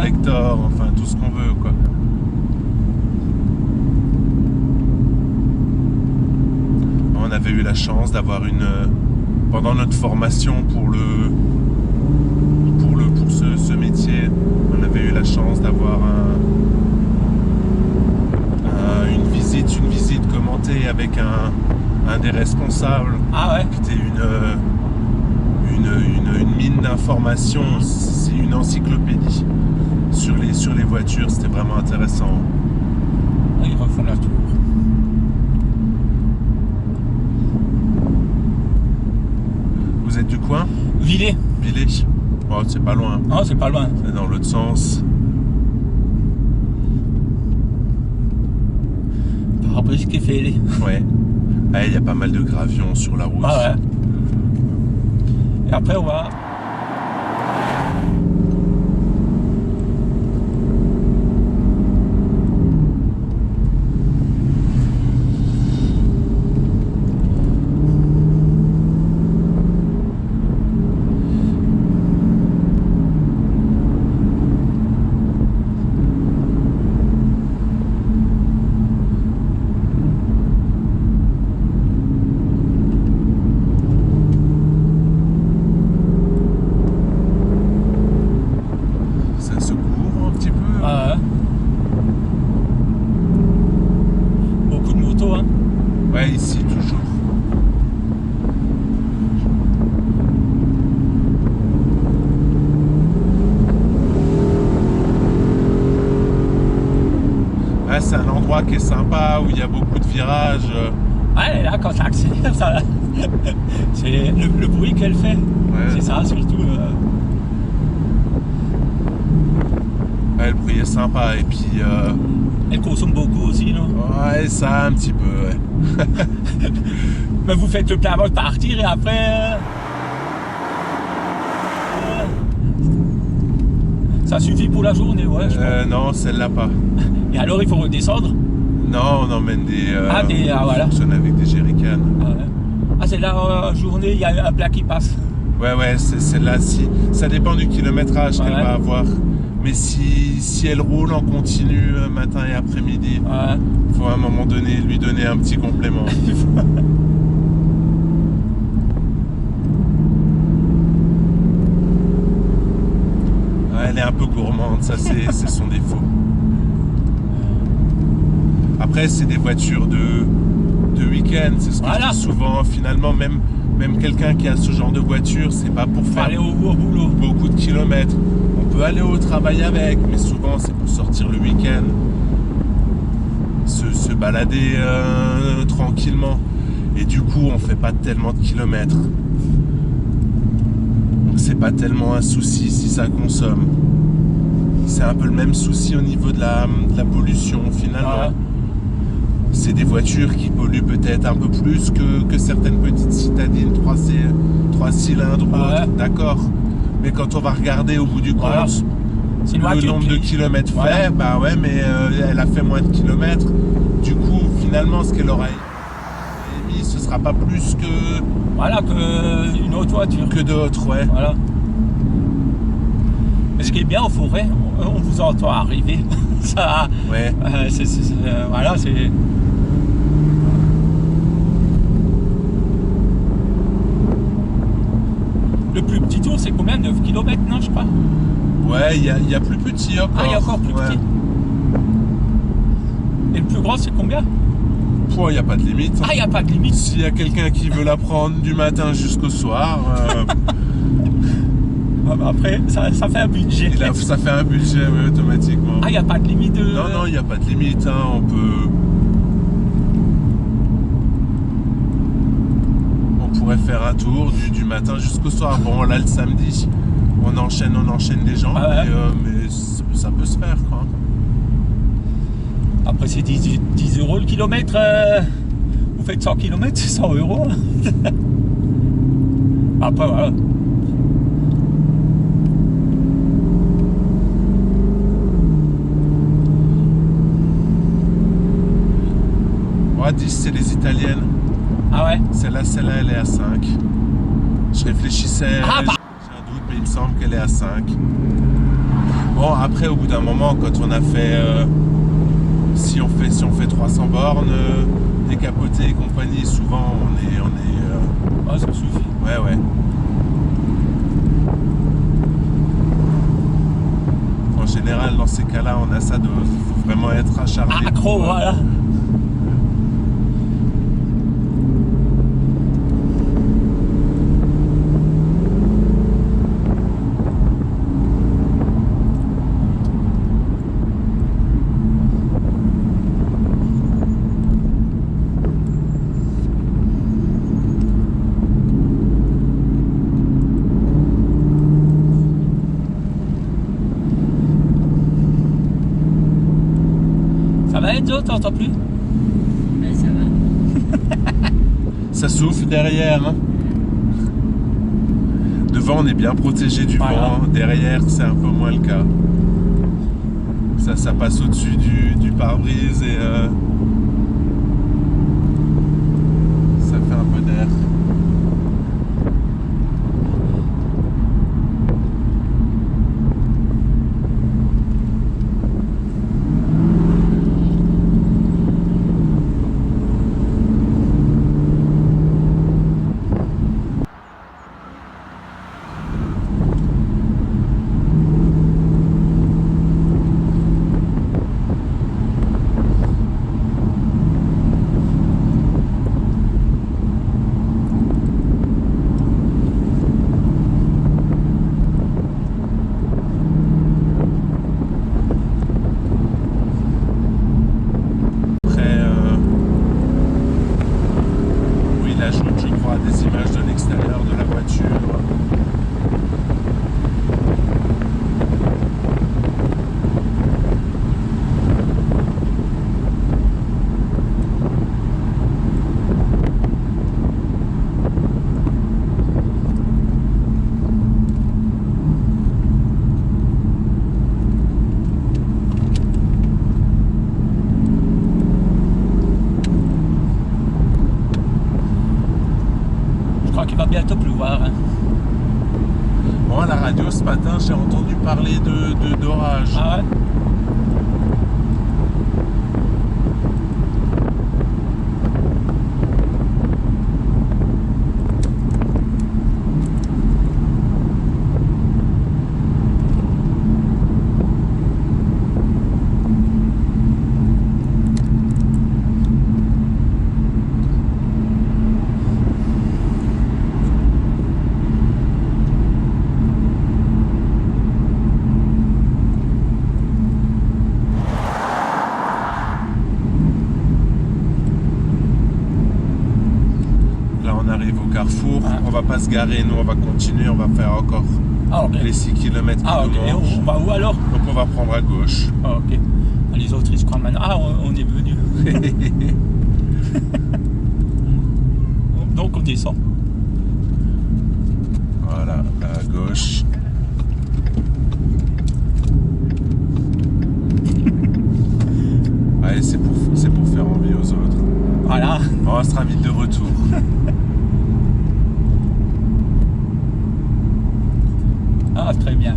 collector, enfin tout ce qu'on veut quoi. On avait eu la chance d'avoir pendant notre formation pour ce métier, on avait eu la chance d'avoir une visite commentée avec un des responsables. Ah ouais. Qui était une mine d'informations, c'est une encyclopédie sur les voitures, c'était vraiment intéressant. Ils refont la tour. Vous êtes du coin? Villers. Villers. Oh, c'est pas loin. Non, c'est pas loin. C'est dans l'autre sens. Pare-brise qui est fait. Ouais. Il y a pas mal de gravions sur la route. Ah ouais. Et après, on va... Ouais, ici toujours. Ouais, c'est un endroit qui est sympa où il y a beaucoup de virages. Ouais, là, quand ça accélère, ça... c'est le bruit qu'elle fait. Ouais. C'est ça, surtout. Ouais, le bruit est sympa et puis. Elle consomme beaucoup aussi, non? Ouais, ça, un petit peu, ouais. Mais vous faites le plein avant de partir et après... ça suffit pour la journée, ouais, je pense. Non, celle-là pas. Et alors, il faut redescendre? Non, on emmène des... voilà. On fonctionne avec des jerrycans. Ah, ouais. Ah, c'est là, en journée, il y a un plat qui passe. Ouais, c'est celle-là. Si, ça dépend du kilométrage qu'elle va avoir. Mais si elle roule en continu matin et après-midi, faut à un moment donné lui donner un petit complément. Elle est un peu gourmande, ça c'est son défaut. Après c'est des voitures de week-end, c'est ce que je dis souvent. Finalement même quelqu'un qui a ce genre de voiture, c'est pas pour faire aller au boulot. Beaucoup de kilomètres. On peut aller au travail avec, mais souvent c'est pour sortir le week-end, se balader tranquillement. Et du coup on fait pas tellement de kilomètres. Donc c'est pas tellement un souci si ça consomme. C'est un peu le même souci au niveau de la pollution finalement. C'est des voitures qui polluent peut-être un peu plus que certaines petites citadines 3 cylindres ou autres, d'accord. Mais quand on va regarder au bout du compte le nombre de kilomètres fait, bah ouais, mais elle a fait moins de kilomètres. Du coup, finalement, ce qu'elle aura émis, ce sera pas plus que... Voilà, qu'une autre voiture. Que d'autres, ouais. Voilà. Mais ce qui est bien en forêt, on vous entend arriver. Ça, ouais. Voilà, c'est... Le plus petit tour, c'est combien? 9 km, non, je crois? Ouais, il y a plus petit encore. Ah, il y a encore plus petit. Et le plus grand, c'est combien? Il n'y a pas de limite. Ah, il n'y a pas de limite. S'il y a quelqu'un qui veut la prendre du matin jusqu'au soir... Après, ça fait un budget. Ça fait un budget, ouais, automatiquement. Ah, il n'y a pas de limite de... Non, il n'y a pas de limite. Hein. On pourrait faire un tour du matin jusqu'au soir. Bon, là, le samedi, on enchaîne les gens. Mais ça peut se faire, quoi. Après, c'est 10 € le kilomètre. Vous faites 100 km, c'est 100 €. Après, voilà. Ouais, 10, c'est les italiennes. Ah ouais? Celle-là, elle est à 5. Je réfléchissais, j'ai un doute, mais il me semble qu'elle est à 5. Bon, Bon, après, au bout d'un moment, quand on a fait... si on fait 300 bornes, décapoté et compagnie, souvent, on est Ah, ça suffit. ouais. En général, dans ces cas-là, on a sa dose. Il faut vraiment être acharné. Accro, voilà. Ça va Enzo, t'entends plus? Ouais, ça va. Ça souffle derrière. Hein. Devant, on est bien protégé du vent. Derrière, c'est un peu moins le cas. Ça passe au-dessus du pare-brise et ça fait un peu d'air. Des images de l'extérieur de la voiture. Il va bientôt pleuvoir. Hein. Bon, à la radio ce matin, j'ai entendu parler d'orage. Ah ouais? Carrefour, on va pas se garer, nous on va continuer, on va faire encore les 6 km qui nous manquent. On va où alors? Donc on va prendre à gauche. Ah, ok. Les autres ils se croient maintenant. Ah, on est venu. Donc on descend. Voilà, à gauche. Allez, c'est pour faire envie aux autres. Voilà. On sera vite de retour. Ah, très bien.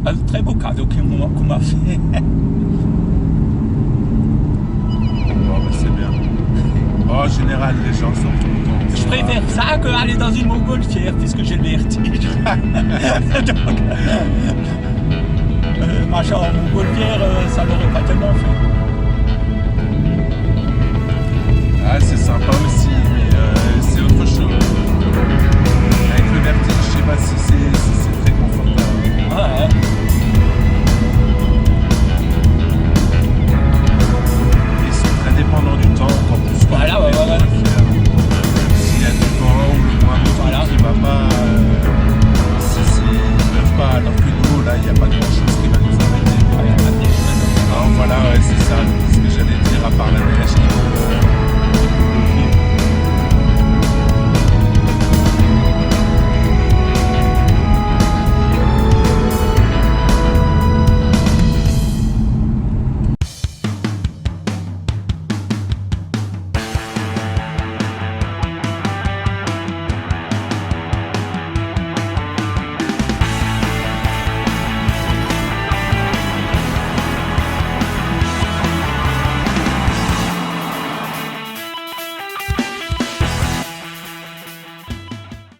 Un très beau cadeau qu'on m'a fait. Bon, bah, c'est bien. En général, les gens sont contents. Je préfère ça qu'aller dans une montgolfière, puisque j'ai le vertige. Donc, machin en montgolfière, ça l'aurait pas tellement fait. Ah, c'est sympa aussi, mais c'est autre chose. Avec le vertige, je sais pas si c'est très confortable. Ah ouais.